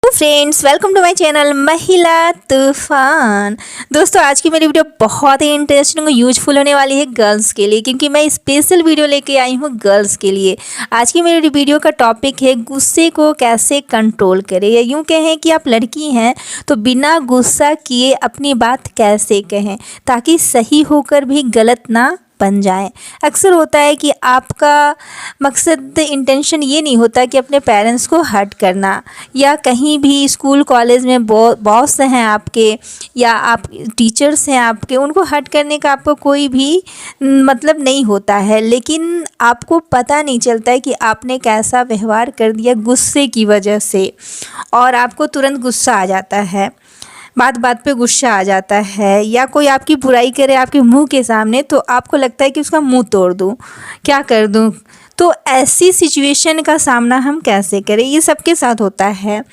Hello friends, welcome to my channel Mahila Toofan. दोस्तों, आज की मेरी वीडियो बहुत ही इंटरेस्टिंग और यूजफुल होने वाली है गर्ल्स के लिए, क्योंकि मैं स्पेशल वीडियो लेके आई हूँ गर्ल्स के लिए। आज की मेरी वीडियो का टॉपिक है गुस्से को कैसे कंट्रोल करें, या यूँ कहें कि आप लड़की हैं तो बिना गुस्सा किए अपनी बात कैसे कहें ताकि सही होकर भी गलत ना बन जाए। अक्सर होता है कि आपका मकसद इंटेंशन ये नहीं होता कि अपने पेरेंट्स को हर्ट करना, या कहीं भी स्कूल कॉलेज में बॉस हैं आपके या आप टीचर्स हैं आपके, उनको हर्ट करने का आपको कोई भी मतलब नहीं होता है। लेकिन आपको पता नहीं चलता है कि आपने कैसा व्यवहार कर दिया गुस्से की वजह से, और आपको तुरंत गुस्सा आ जाता है, बात बात पे गुस्सा आ जाता है, या कोई आपकी बुराई करे आपके मुंह के सामने तो आपको लगता है कि उसका मुंह तोड़ दूं, क्या कर दूं। तो ऐसी सिचुएशन का सामना हम कैसे करें, ये सबके साथ होता है।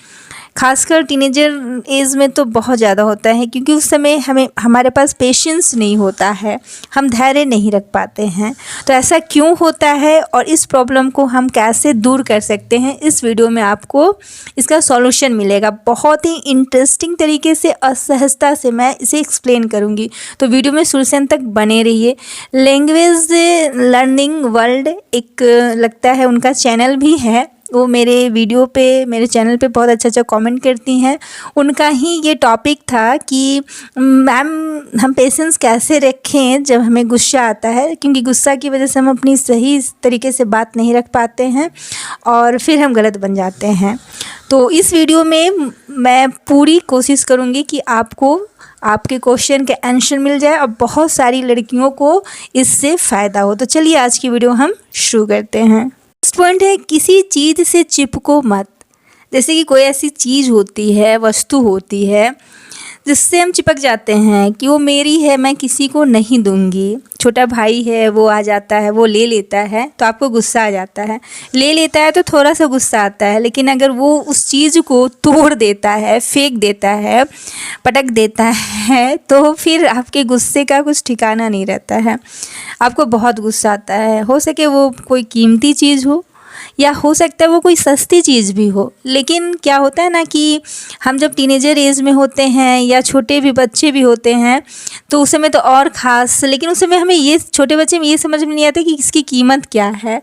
खासकर टीनेजर एज में तो बहुत ज़्यादा होता है, क्योंकि उस समय हमारे पास पेशेंस नहीं होता है, हम धैर्य नहीं रख पाते हैं। तो ऐसा क्यों होता है और इस प्रॉब्लम को हम कैसे दूर कर सकते हैं, इस वीडियो में आपको इसका सॉल्यूशन मिलेगा। बहुत ही इंटरेस्टिंग तरीके से और सहजता से मैं इसे एक्सप्लेन करूँगी, तो वीडियो में शुरू से अंत तक बने रहिए। लैंग्वेज लर्निंग वर्ल्ड एक लगता है उनका चैनल भी है, वो मेरे वीडियो पे मेरे चैनल पे बहुत अच्छा कमेंट करती हैं। उनका ही ये टॉपिक था कि मैम हम पेशेंस कैसे रखें जब हमें गुस्सा आता है, क्योंकि गुस्सा की वजह से हम अपनी सही तरीके से बात नहीं रख पाते हैं और फिर हम गलत बन जाते हैं। तो इस वीडियो में मैं पूरी कोशिश करूँगी कि आपको आपके क्वेश्चन के आंसर मिल जाए और बहुत सारी लड़कियों को इससे फ़ायदा हो। तो चलिए आज की वीडियो हम शुरू करते हैं। फर्स्ट पॉइंट है, किसी चीज़ से चिपको मत। जैसे कि कोई ऐसी चीज़ होती है, वस्तु होती है जिससे हम चिपक जाते हैं कि वो मेरी है, मैं किसी को नहीं दूंगी। छोटा भाई है, वो आ जाता है, वो ले लेता है तो आपको गुस्सा आ जाता है, ले लेता है तो थोड़ा सा गुस्सा आता है। लेकिन अगर वो उस चीज़ को तोड़ देता है, फेंक देता है, पटक देता है, तो फिर आपके गुस्से का कुछ ठिकाना नहीं रहता है, आपको बहुत गुस्सा आता है। हो सके वो कोई कीमती चीज़ हो, या हो सकता है वो कोई सस्ती चीज़ भी हो। लेकिन क्या होता है ना कि हम जब टीनेजर एज में होते हैं या छोटे भी बच्चे भी होते हैं तो उस समय तो और ख़ास, लेकिन उस समय हमें ये छोटे बच्चे में ये समझ में नहीं आता कि इसकी कीमत क्या है।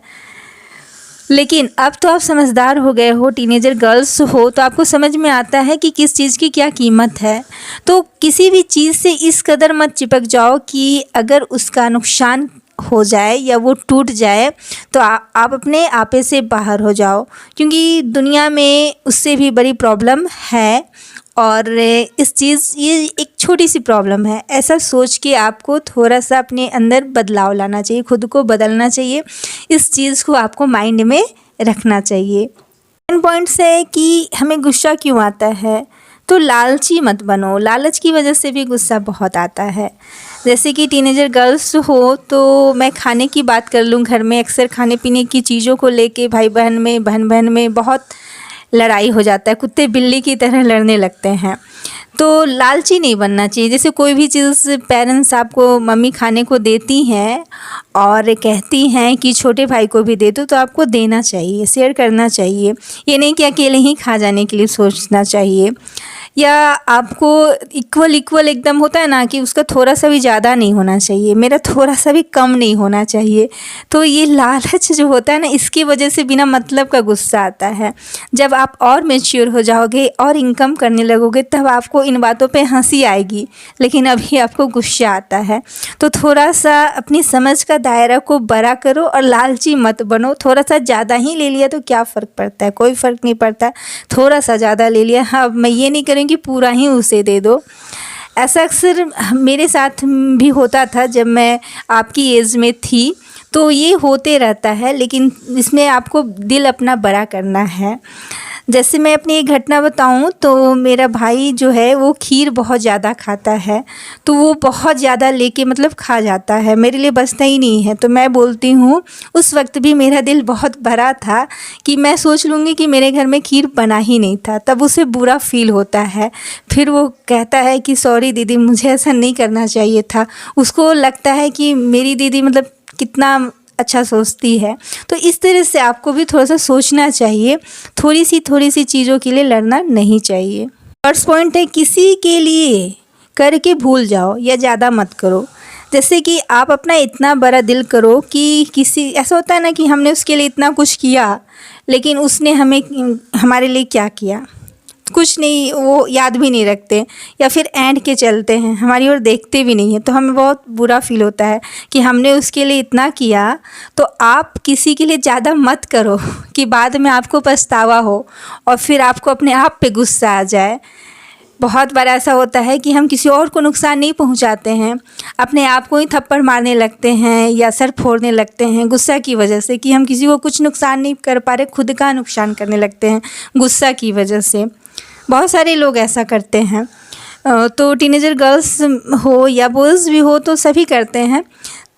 लेकिन अब तो आप समझदार हो गए हो, टीनेजर गर्ल्स हो, तो आपको समझ में आता है कि किस चीज़ की क्या कीमत है। तो किसी भी चीज़ से इस कदर मत चिपक जाओ कि अगर उसका नुकसान हो जाए या वो टूट जाए तो आप अपने आपे से बाहर हो जाओ, क्योंकि दुनिया में उससे भी बड़ी प्रॉब्लम है और ये एक छोटी सी प्रॉब्लम है। ऐसा सोच के आपको थोड़ा सा अपने अंदर बदलाव लाना चाहिए, खुद को बदलना चाहिए, इस चीज़ को आपको माइंड में रखना चाहिए। सेकंड पॉइंट है कि हमें गुस्सा क्यों आता है, तो लालची मत बनो। लालच की वजह से भी गुस्सा बहुत आता है। जैसे कि टीनेजर गर्ल्स हो तो मैं खाने की बात कर लूँ, घर में अक्सर खाने पीने की चीज़ों को लेके भाई बहन में, बहन बहन में बहुत लड़ाई हो जाता है, कुत्ते बिल्ली की तरह लड़ने लगते हैं। तो लालची नहीं बनना चाहिए। जैसे कोई भी चीज़ पेरेंट्स आपको, मम्मी खाने को देती हैं और कहती हैं कि छोटे भाई को भी दे दो, तो आपको देना चाहिए, शेयर करना चाहिए। ये नहीं कि अकेले ही खा जाने के लिए सोचना चाहिए। या आपको इक्वल एकदम होता है ना कि उसका थोड़ा सा भी ज़्यादा नहीं होना चाहिए, मेरा थोड़ा सा भी कम नहीं होना चाहिए। तो ये लालच जो होता है ना, इसकी वजह से बिना मतलब का गुस्सा आता है। जब आप और मैच्योर हो जाओगे और इनकम करने लगोगे तब आपको इन बातों पे हंसी आएगी, लेकिन अभी आपको गुस्सा आता है। तो थोड़ा सा अपनी समझ का दायरा को बड़ा करो और लालची मत बनो। थोड़ा सा ज़्यादा ही ले लिया तो क्या फ़र्क पड़ता है, कोई फ़र्क नहीं पड़ता। थोड़ा सा ज़्यादा ले लिया, हाँ मैं ये नहीं करूँगी कि पूरा ही उसे दे दो। ऐसा अक्सर मेरे साथ भी होता था जब मैं आपकी एज में थी, तो ये होते रहता है। लेकिन इसमें आपको दिल अपना बड़ा करना है। जैसे मैं अपनी एक घटना बताऊं तो मेरा भाई जो है वो खीर बहुत ज़्यादा खाता है, तो वो बहुत ज़्यादा लेके मतलब खा जाता है, मेरे लिए बचता ही नहीं है। तो मैं बोलती हूँ, उस वक्त भी मेरा दिल बहुत भरा था कि मैं सोच लूँगी कि मेरे घर में खीर बना ही नहीं था, तब उसे बुरा फील होता है। फिर वो कहता है कि सॉरी दीदी, मुझे ऐसा नहीं करना चाहिए था। उसको लगता है कि मेरी दीदी मतलब कितना अच्छा सोचती है। तो इस तरह से आपको भी थोड़ा सा सोचना चाहिए, थोड़ी सी चीज़ों के लिए लड़ना नहीं चाहिए। फर्स्ट पॉइंट है, किसी के लिए करके भूल जाओ या ज़्यादा मत करो। जैसे कि आप अपना इतना बड़ा दिल करो कि किसी, ऐसा होता है ना कि हमने उसके लिए इतना कुछ किया लेकिन उसने हमारे लिए क्या किया कुछ नहीं, वो याद भी नहीं रखते या फिर ऐंठ के चलते हैं, हमारी ओर देखते भी नहीं हैं। तो हमें बहुत बुरा फील होता है कि हमने उसके लिए इतना किया। तो आप किसी के लिए ज़्यादा मत करो कि बाद में आपको पछतावा हो और फिर आपको अपने आप पे गुस्सा आ जाए। बहुत बार ऐसा होता है कि हम किसी और को नुकसान नहीं पहुंचाते हैं, अपने आप को ही थप्पड़ मारने लगते हैं या सर फोड़ने लगते हैं गुस्सा की वजह से, कि हम किसी को कुछ नुकसान नहीं कर पा रहे, खुद का नुकसान करने लगते हैं गुस्सा की वजह से। बहुत सारे लोग ऐसा करते हैं। तो टीनेजर गर्ल्स हो या बॉयज़ भी हो तो सभी करते हैं।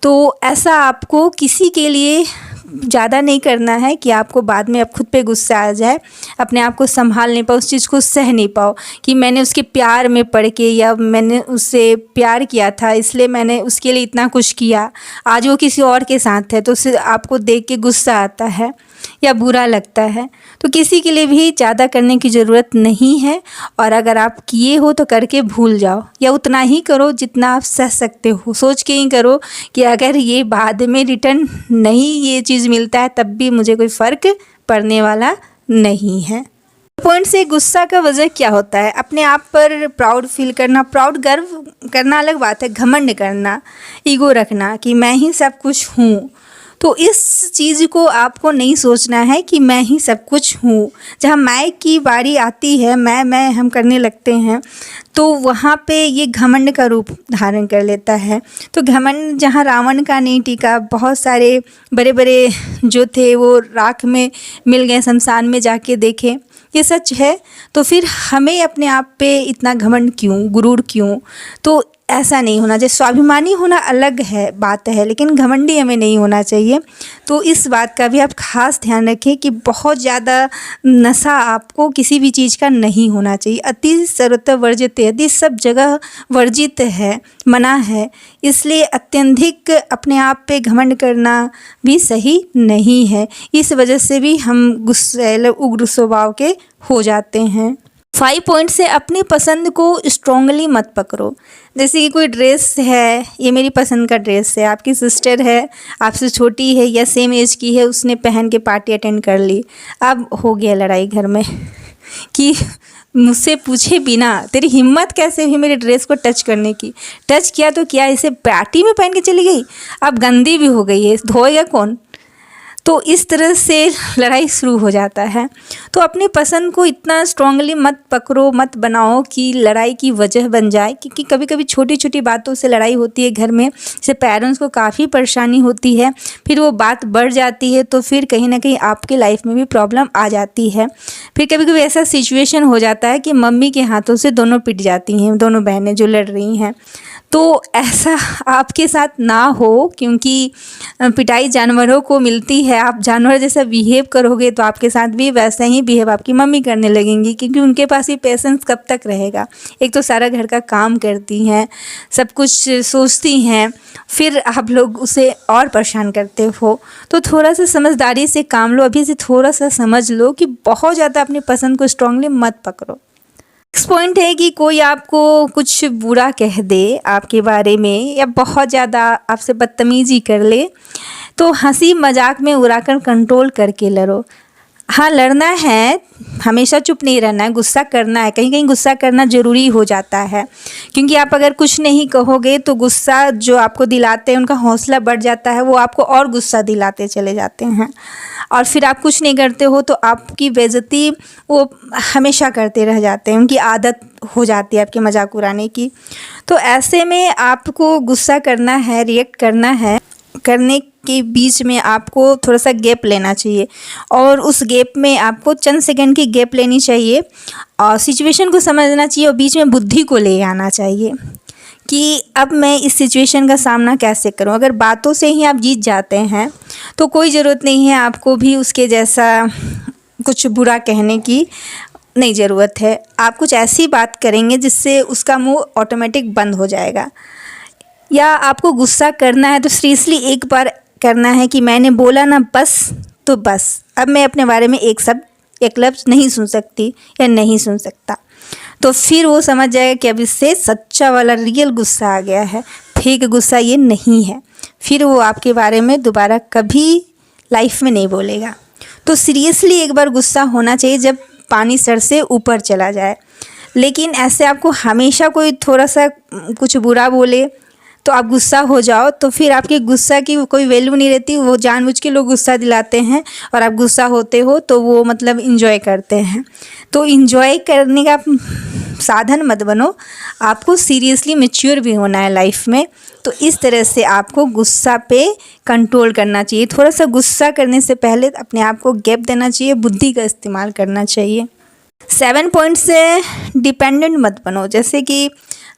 तो ऐसा आपको किसी के लिए ज़्यादा नहीं करना है कि आपको बाद में अब खुद पे गुस्सा आ जाए, अपने आप को संभाल नहीं पाओ, उस चीज़ को सह नहीं पाओ कि मैंने उसके प्यार में पड़ के या मैंने उससे प्यार किया था इसलिए मैंने उसके लिए इतना कुछ किया, आज वो किसी और के साथ है तो उससे आपको देख के गुस्सा आता है या बुरा लगता है। तो किसी के लिए भी ज़्यादा करने की ज़रूरत नहीं है, और अगर आप किए हो तो करके भूल जाओ या उतना ही करो जितना आप सह सकते हो। सोच के ही करो कि अगर ये बाद में रिटर्न नहीं ये चीज़ मिलता है तब भी मुझे कोई फ़र्क पड़ने वाला नहीं है। पॉइंट से गुस्सा का वजह क्या होता है? अपने आप पर प्राउड फील करना, प्राउड गर्व करना अलग बात है, घमंड करना, ईगो रखना कि मैं ही सब कुछ हूँ। तो इस चीज़ को आपको नहीं सोचना है कि मैं ही सब कुछ हूँ। जहाँ मैं की बारी आती है, मैं हम करने लगते हैं तो वहाँ पे ये घमंड का रूप धारण कर लेता है। तो घमंड जहाँ रावण का नहीं टिका, बहुत सारे बड़े बड़े जो थे वो राख में मिल गए, शमशान में जाके देखे, ये सच है। तो फिर हमें अपने आप पे इतना घमंड क्यों, गुरूर क्यों? तो ऐसा नहीं होना चाहिए। स्वाभिमानी होना अलग है बात है, लेकिन घमंडी हमें नहीं होना चाहिए। तो इस बात का भी आप खास ध्यान रखें कि बहुत ज़्यादा नशा आपको किसी भी चीज़ का नहीं होना चाहिए। अति सर्वत्र वर्जित है, यदि सब जगह वर्जित है, मना है, इसलिए अत्यधिक अपने आप पे घमंड करना भी सही नहीं है। इस वजह से भी हम गुस्सैल उग्र स्वभाव के हो जाते हैं। 5 पॉइंट से अपनी पसंद को स्ट्रॉन्गली मत पकड़ो। जैसे कि कोई ड्रेस है, ये मेरी पसंद का ड्रेस है, आपकी सिस्टर है, आपसे छोटी है या सेम एज की है, उसने पहन के पार्टी अटेंड कर ली, अब हो गया लड़ाई घर में कि मुझसे पूछे बिना तेरी हिम्मत कैसे हुई मेरे ड्रेस को टच करने की? टच किया तो क्या, इसे पार्टी में पहन के चली गई, अब गंदी भी हो गई है, धोएगा कौन? तो इस तरह से लड़ाई शुरू हो जाता है। तो अपनी पसंद को इतना स्ट्रांगली मत पकड़ो, मत बनाओ कि लड़ाई की वजह बन जाए, क्योंकि कभी कभी छोटी छोटी बातों से लड़ाई होती है घर में, जिससे पेरेंट्स को काफ़ी परेशानी होती है, फिर वो बात बढ़ जाती है तो फिर कहीं ना कहीं आपके लाइफ में भी प्रॉब्लम आ जाती है। फिर कभी कभी ऐसा सिचुएशन हो जाता है कि मम्मी के हाथों से दोनों पिट जाती हैं, दोनों बहनें जो लड़ रही हैं। तो ऐसा आपके साथ ना हो, क्योंकि पिटाई जानवरों को मिलती है। आप जानवर जैसा बिहेव करोगे तो आपके साथ भी वैसा ही बिहेव आपकी मम्मी करने लगेंगी, क्योंकि उनके पास ये पेशेंस कब तक रहेगा। एक तो सारा घर का काम करती हैं, सब कुछ सोचती हैं, फिर आप लोग उसे और परेशान करते हो। तो थोड़ा सा समझदारी से काम लो, अभी से थोड़ा सा समझ लो कि बहुत ज़्यादा अपनी पसंद को स्ट्रांगली मत पकड़ो। नेक्स्ट पॉइंट है कि कोई आपको कुछ बुरा कह दे आपके बारे में या बहुत ज़्यादा आपसे बदतमीजी कर ले, तो हंसी मजाक में उड़ाकर कंट्रोल करके लड़ो। हाँ, लड़ना है, हमेशा चुप नहीं रहना है, गुस्सा करना है, कहीं कहीं गुस्सा करना ज़रूरी हो जाता है, क्योंकि आप अगर कुछ नहीं कहोगे तो गुस्सा जो आपको दिलाते हैं उनका हौसला बढ़ जाता है, वो आपको और गुस्सा दिलाते चले जाते हैं, और फिर आप कुछ नहीं करते हो तो आपकी बेइज्जती वो हमेशा करते रह जाते हैं, उनकी आदत हो जाती है आपके मजाक उड़ाने की। तो ऐसे में आपको गुस्सा करना है, रिएक्ट करना है, करने के बीच में आपको थोड़ा सा गैप लेना चाहिए, और उस गैप में आपको चंद सेकंड की गैप लेनी चाहिए और सिचुएशन को समझना चाहिए, और बीच में बुद्धि को ले आना चाहिए कि अब मैं इस सिचुएशन का सामना कैसे करूं। अगर बातों से ही आप जीत जाते हैं तो कोई ज़रूरत नहीं है आपको भी उसके जैसा कुछ बुरा कहने की नहीं ज़रूरत है। आप कुछ ऐसी बात करेंगे जिससे उसका मुंह ऑटोमेटिक बंद हो जाएगा। या आपको गुस्सा करना है तो सीरियसली एक बार करना है कि मैंने बोला ना बस तो बस, अब मैं अपने बारे में एक लफ्ज़ नहीं सुन सकती या नहीं सुन सकता। तो फिर वो समझ जाएगा कि अब इससे सच्चा वाला रियल गुस्सा आ गया है, फेक गुस्सा ये नहीं है। फिर वो आपके बारे में दोबारा कभी लाइफ में नहीं बोलेगा। तो सीरियसली एक बार गुस्सा होना चाहिए जब पानी सर से ऊपर चला जाए। लेकिन ऐसे आपको हमेशा कोई थोड़ा सा कुछ बुरा बोले तो आप गुस्सा हो जाओ, तो फिर आपके गुस्सा की कोई वैल्यू नहीं रहती। वो जानबूझ के लोग गुस्सा दिलाते हैं और आप गुस्सा होते हो तो वो मतलब इंजॉय करते हैं। तो इंजॉय करने का साधन मत बनो, आपको सीरियसली मैच्योर भी होना है लाइफ में। तो इस तरह से आपको गुस्सा पे कंट्रोल करना चाहिए। थोड़ा सा गुस्सा करने से पहले अपने आप को गैप देना चाहिए, बुद्धि का इस्तेमाल करना चाहिए। 7 पॉइंट से डिपेंडेंट मत बनो। जैसे कि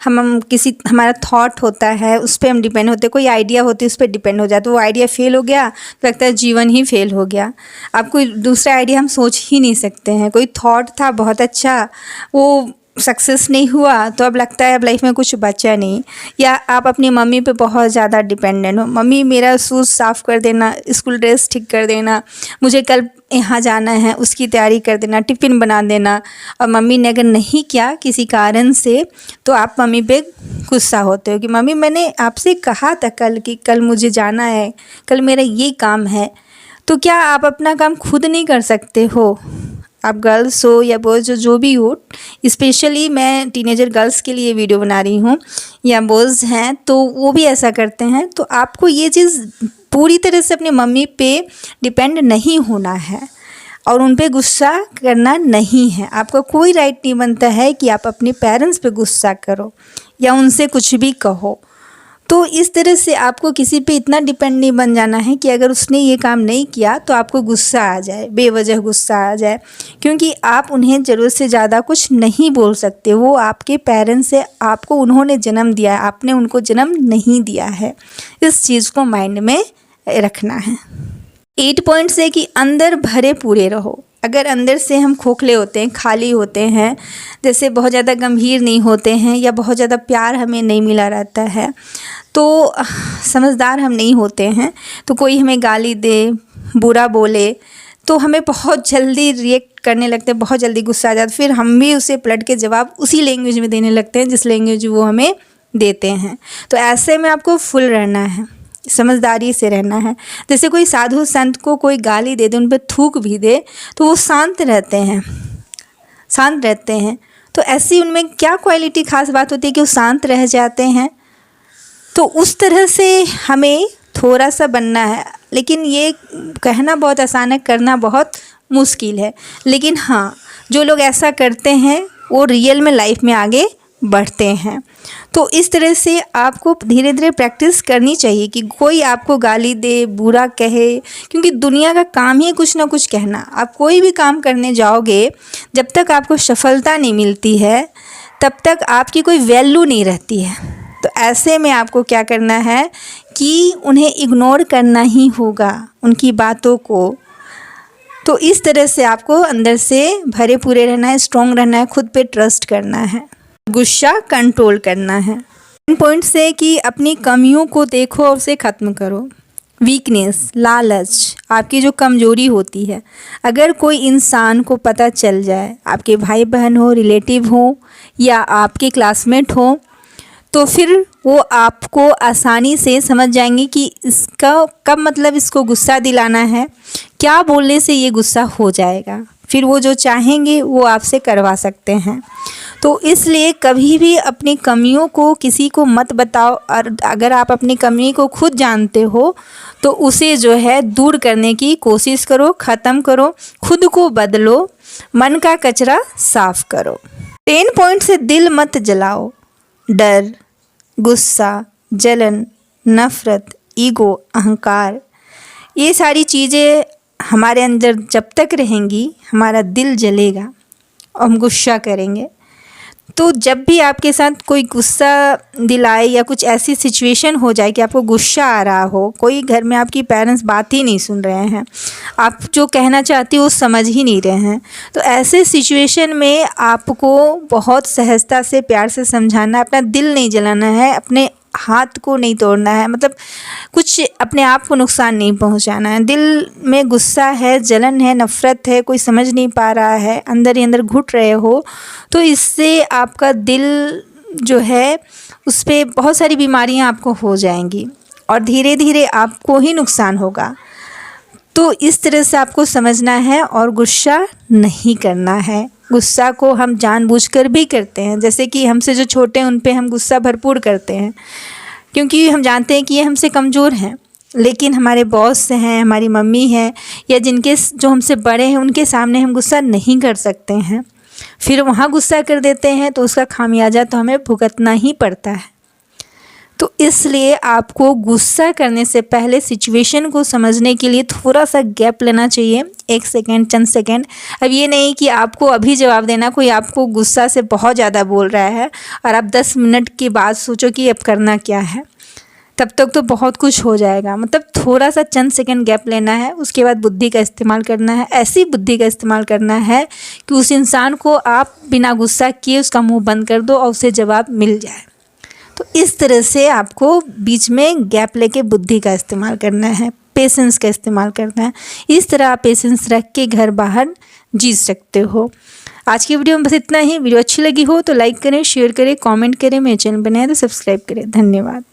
हम किसी हमारा थॉट होता है उस पर हम डिपेंड होते हैं, कोई आइडिया होती है उस पर डिपेंड हो जाते, वो आइडिया फेल हो गया तो लगता है जीवन ही फेल हो गया। अब कोई दूसरा आइडिया हम सोच ही नहीं सकते हैं। कोई थॉट था बहुत अच्छा, वो सक्सेस नहीं हुआ तो अब लगता है अब लाइफ में कुछ बचा नहीं। या आप अपनी मम्मी पे बहुत ज़्यादा डिपेंडेंट हो, मम्मी मेरा शूज़ साफ़ कर देना, स्कूल ड्रेस ठीक कर देना, मुझे कल यहाँ जाना है उसकी तैयारी कर देना, टिफ़िन बना देना। और मम्मी ने अगर नहीं किया किसी कारण से तो आप मम्मी पे गुस्सा होते हो कि मम्मी मैंने आपसे कहा था कल कि कल मुझे जाना है, कल मेरा ये काम है। तो क्या आप अपना काम खुद नहीं कर सकते हो? आप गर्ल्स हो या बॉयज़ हो, जो भी हो, स्पेशली मैं टीनेजर गर्ल्स के लिए वीडियो बना रही हूँ, या बॉयज़ हैं तो वो भी ऐसा करते हैं। तो आपको ये चीज़ पूरी तरह से अपनी मम्मी पे डिपेंड नहीं होना है और उन पे गुस्सा करना नहीं है। आपका कोई राइट नहीं बनता है कि आप अपने पेरेंट्स पे गुस्सा करो या उनसे कुछ भी कहो। तो इस तरह से आपको किसी पे इतना डिपेंड नहीं बन जाना है कि अगर उसने ये काम नहीं किया तो आपको गुस्सा आ जाए, बेवजह गुस्सा आ जाए, क्योंकि आप उन्हें ज़रूरत से ज़्यादा कुछ नहीं बोल सकते। वो आपके पेरेंट्स से, आपको उन्होंने जन्म दिया है, आपने उनको जन्म नहीं दिया है। इस चीज़ को माइंड में रखना है। 8 पॉइंट्स है कि अंदर भरे पूरे रहो। अगर अंदर से हम खोखले होते हैं, खाली होते हैं, जैसे बहुत ज़्यादा गंभीर नहीं होते हैं या बहुत ज़्यादा प्यार हमें नहीं मिला रहता है, तो समझदार हम नहीं होते हैं, तो कोई हमें गाली दे, बुरा बोले तो हमें बहुत जल्दी रिएक्ट करने लगते हैं, बहुत जल्दी गुस्सा आ जाता है। फिर हम भी उसे पलट के जवाब उसी लैंग्वेज में देने लगते हैं जिस लैंग्वेज वो हमें देते हैं। तो ऐसे में आपको फुल रहना है, समझदारी से रहना है। जैसे कोई साधु संत को कोई गाली दे दे, उन पर थूक भी दे तो वो शांत रहते हैं। तो ऐसी उनमें क्या क्वालिटी खास बात होती है कि वो शांत रह जाते हैं। तो उस तरह से हमें थोड़ा सा बनना है। लेकिन ये कहना बहुत आसान है, करना बहुत मुश्किल है। लेकिन हाँ, जो लोग ऐसा करते हैं वो रियल में लाइफ में आगे बढ़ते हैं। तो इस तरह से आपको धीरे धीरे प्रैक्टिस करनी चाहिए कि कोई आपको गाली दे, बुरा कहे, क्योंकि दुनिया का काम ही कुछ ना कुछ कहना। आप कोई भी काम करने जाओगे, जब तक आपको सफलता नहीं मिलती है तब तक आपकी कोई वैल्यू नहीं रहती है। तो ऐसे में आपको क्या करना है कि उन्हें इग्नोर करना ही होगा, उनकी बातों को। तो इस तरह से आपको अंदर से भरे पूरे रहना है, स्ट्रॉन्ग रहना है, खुद पे ट्रस्ट करना है, गुस्सा कंट्रोल करना है। पॉइंट से कि अपनी कमियों को देखो और उसे ख़त्म करो। वीकनेस, लालच आपकी जो कमज़ोरी होती है, अगर कोई इंसान को पता चल जाए, आपके भाई बहन हो, रिलेटिव हो या आपके क्लासमेट हो, तो फिर वो आपको आसानी से समझ जाएंगे कि इसका कब मतलब इसको गुस्सा दिलाना है, क्या बोलने से ये गुस्सा हो जाएगा। फिर वो जो चाहेंगे वो आपसे करवा सकते हैं। तो इसलिए कभी भी अपनी कमियों को किसी को मत बताओ, और अगर आप अपनी कमी को खुद जानते हो तो उसे जो है दूर करने की कोशिश करो, ख़त्म करो, खुद को बदलो, मन का कचरा साफ करो। 10 पॉइंट से दिल मत जलाओ। डर, गुस्सा, जलन, नफ़रत, ईगो, अहंकार, ये सारी चीज़ें हमारे अंदर जब तक रहेंगी हमारा दिल जलेगा और हम गुस्सा करेंगे। तो जब भी आपके साथ कोई गुस्सा दिलाए या कुछ ऐसी सिचुएशन हो जाए कि आपको गुस्सा आ रहा हो, कोई घर में आपकी पेरेंट्स बात ही नहीं सुन रहे हैं, आप जो कहना चाहती हो वो समझ ही नहीं रहे हैं, तो ऐसे सिचुएशन में आपको बहुत सहजता से, प्यार से समझाना, अपना दिल नहीं जलाना है, अपने हाथ को नहीं तोड़ना है, मतलब कुछ अपने आप को नुकसान नहीं पहुंचाना है। दिल में गुस्सा है, जलन है, नफ़रत है, कोई समझ नहीं पा रहा है, अंदर ही अंदर घुट रहे हो, तो इससे आपका दिल जो है उस पर बहुत सारी बीमारियां आपको हो जाएंगी और धीरे धीरे आपको ही नुकसान होगा। तो इस तरह से आपको समझना है और गुस्सा नहीं करना है। गुस्सा को हम जानबूझकर भी करते हैं, जैसे कि हमसे जो छोटे हैं उन पे हम गुस्सा भरपूर करते हैं क्योंकि हम जानते हैं कि ये हमसे कमज़ोर हैं। लेकिन हमारे बॉस हैं, हमारी मम्मी है या जिनके जो हमसे बड़े हैं उनके सामने हम गुस्सा नहीं कर सकते हैं। फिर वहाँ गुस्सा कर देते हैं तो उसका खामियाजा तो हमें भुगतना ही पड़ता है। तो इसलिए आपको गुस्सा करने से पहले सिचुएशन को समझने के लिए थोड़ा सा गैप लेना चाहिए, 1 सेकेंड, चंद सेकेंड। अब ये नहीं कि आपको अभी जवाब देना, कोई आपको गुस्सा से बहुत ज़्यादा बोल रहा है और आप 10 मिनट के बाद सोचो कि अब करना क्या है, तब तक तो बहुत कुछ हो जाएगा। मतलब थोड़ा सा चंद सेकेंड गैप लेना है, उसके बाद बुद्धि का इस्तेमाल करना है। ऐसी बुद्धि का इस्तेमाल करना है कि उस इंसान को आप बिना गुस्सा किए उसका मुंह बंद कर दो और उसे जवाब मिल जाए। तो इस तरह से आपको बीच में गैप लेके बुद्धि का इस्तेमाल करना है, पेशेंस का इस्तेमाल करना है। इस तरह आप पेशेंस रख के घर बाहर जी सकते हो। आज की वीडियो में बस इतना ही। वीडियो अच्छी लगी हो तो लाइक करें, शेयर करें, कमेंट करें। मेरे चैनल पर नए हैं तो सब्सक्राइब करें। धन्यवाद।